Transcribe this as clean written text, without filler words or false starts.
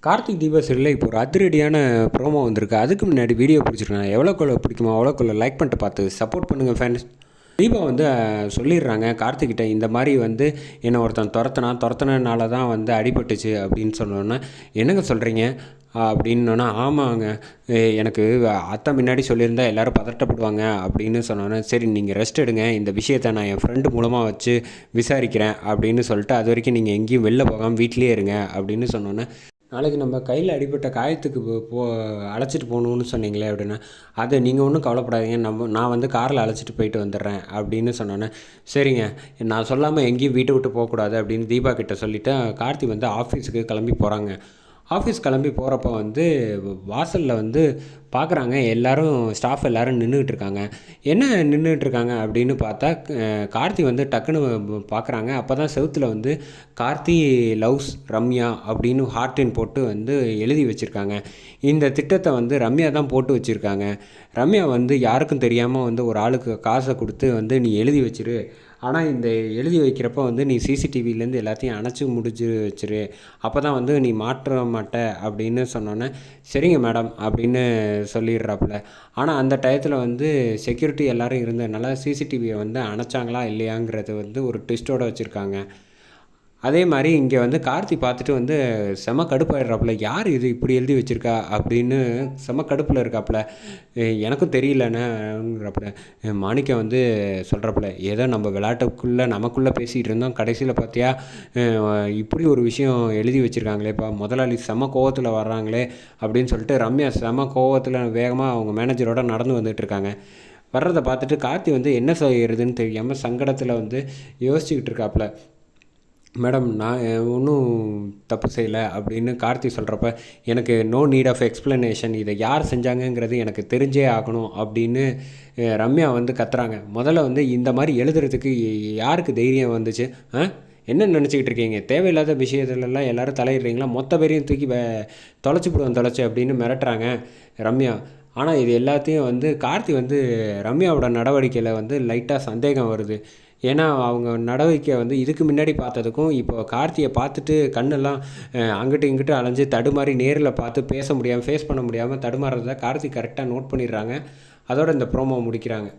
கார்த்திக் தீபா சீரியலில் இப்போ ஒரு அதிரடியான ப்ரோமோ வந்திருக்கு. அதுக்கு முன்னாடி வீடியோ பிடிச்சிருக்கேன். எவ்வளோக்குள்ள பிடிக்குமோ அவ்வளோக்குள்ள லைக் பண்ணிட்டு பார்த்து சப்போர்ட் பண்ணுங்கள் ஃப்ரெண்ட்ஸ். தீபா வந்து சொல்லிடுறாங்க கார்த்திக்கிட்ட, இந்த மாதிரி வந்து என்னை ஒருத்தன் துரத்துனனால தான் வந்து அடிபட்டுச்சு அப்படின்னு சொன்னோன்னே, என்னங்க சொல்கிறீங்க அப்படின்னோன்னா, ஆமாங்க எனக்கு அத்தை முன்னாடி சொல்லியிருந்தா எல்லோரும் பதட்டப்படுவாங்க அப்படின்னு சொன்னோன்னே, சரி நீங்கள் ரெஸ்ட் எடுங்க, இந்த விஷயத்தை நான் என் ஃப்ரெண்டு மூலமாக வச்சு விசாரிக்கிறேன் அப்படின்னு சொல்லிட்டு, அது வரைக்கும் நீங்கள் எங்கேயும் வெளில போகாமல் வீட்டிலே இருங்க அப்படின்னு சொன்னோன்னே, நாளைக்கு நம்ம கையில் அடிபட்ட காயத்துக்கு அழைச்சிட்டு போகணுன்னு சொன்னீங்களே அப்படின்னா, அது நீங்கள் ஒன்றும் கவலைப்படாதீங்க, நான் வந்து காரில் அழைச்சிட்டு போயிட்டு வந்துடுறேன் அப்படின்னு சொன்னோன்னே, சரிங்க நான் சொல்லாமல் எங்கேயும் வீட்டை விட்டு போகக்கூடாது அப்படின்னு தீபா கிட்ட சொல்லிவிட்டு கார்த்தி வந்து ஆஃபீஸுக்கு கிளம்பி போகிறாங்க. ஆஃபீஸ் கிளம்பி போகிறப்ப வந்து வாசலில் வந்து பார்க்குறாங்க, ஸ்டாஃப் எல்லோரும் நின்றுக்கிட்டு இருக்காங்க. என்ன நின்றுக்கிட்டு இருக்காங்க அப்படின்னு பார்த்தா, கார்த்தி வந்து டக்குன்னு பார்க்குறாங்க. அப்போ தான் செவுத்தில் வந்து கார்த்தி லவ்ஸ் ரம்யா அப்படின்னு ஹார்ட்டின் போட்டு வந்து எழுதி வச்சுருக்காங்க. இந்த திட்டத்தை வந்து ரம்யா தான் போட்டு வச்சுருக்காங்க. ரம்யா வந்து யாருக்கும் தெரியாமல் வந்து ஒரு ஆளுக்கு காசை கொடுத்து வந்து நீ எழுதி வச்சிரு, ஆனால் இந்த எழுதி வைக்கிறப்ப வந்து நீ சிசிடிவிலேருந்து எல்லாத்தையும் அணைச்சி முடிச்சு வச்சிரு, அப்போ தான் வந்து நீ மாற்ற மாட்ட அப்படின்னு சொன்னோன்னே, சரிங்க மேடம் அப்படின்னு சொல்லிடுறாப்புல. ஆனால் அந்த டயத்தில் வந்து செக்யூரிட்டி எல்லோரும் இருந்ததுனால சிசிடிவியை வந்து அணைச்சாங்களா இல்லையாங்கிறது வந்து ஒரு ட்விஸ்ட்டோடு வச்சுருக்காங்க. அதே மாதிரி இங்கே வந்து கார்த்தி பார்த்துட்டு வந்து செம கடுப்பாயிடுறாப்புல, யார் இது இப்படி எழுதி வச்சுருக்கா அப்படின்னு செம கடுப்பில் இருக்காப்புல. எனக்கும் தெரியலன்னுங்கிறப்பல மாணிக்கம் வந்து சொல்கிறப்பல, ஏதோ நம்ம விளையாட்டுக்குள்ளே நமக்குள்ளே பேசிகிட்டு இருந்தோம், கடைசியில் பார்த்தியா இப்படி ஒரு விஷயம் எழுதி வச்சுருக்காங்களேப்பா, முதலாளி செம கோவத்தில் வர்றாங்களே அப்படின்னு சொல்லிட்டு ரம்யா செம கோவத்தில் வேகமாக அவங்க மேனேஜரோட நடந்து வந்துட்டுருக்காங்க. வர்றதை பார்த்துட்டு கார்த்தி வந்து என்ன செய்கிறதுன்னு தெரியாமல் சங்கடத்தில் வந்து யோசிச்சுக்கிட்டு இருக்காப்புல. மேடம் நான் ஒன்றும் தப்பு செய்யலை அப்படின்னு கார்த்தி சொல்கிறப்ப, எனக்கு நோ நீட் ஆஃப் எக்ஸ்ப்ளனேஷன், இதை யார் செஞ்சாங்கங்கிறது எனக்கு தெரிஞ்சே ஆகணும் அப்படின்னு ரம்யா வந்து கத்துறாங்க. முதல்ல வந்து இந்த மாதிரி எழுதுறதுக்கு யாருக்கு தைரியம் வந்துச்சு? என்ன நினச்சிக்கிட்டு இருக்கீங்க? தேவையில்லாத விஷயத்துலலாம் எல்லோரும் தலையிடுறீங்களா? மொத்த பேரையும் தூக்கி தொலைச்சி அப்படின்னு மிரட்டுறாங்க ரம்யா. ஆனால் இது எல்லாத்தையும் வந்து கார்த்தி வந்து ரம்யாவோட நடவடிக்கையில் வந்து லைட்டாக சந்தேகம் வருது. ஏன்னா அவங்க நடவடிக்கை வந்து இதுக்கு முன்னாடி பார்த்ததுக்கும் இப்போ கார்த்தியை பார்த்துட்டு கண்ணெல்லாம் அங்கிட்டு இங்கிட்டு அலைஞ்சு தடுமாறி நேரில் பார்த்து பேச முடியாமல் ஃபேஸ் பண்ண முடியாமல் தடுமாறுறத கார்த்தி கரெக்டாக நோட் பண்ணிடுறாங்க. அதோட இந்த ப்ரோமோ முடிக்கிறாங்க.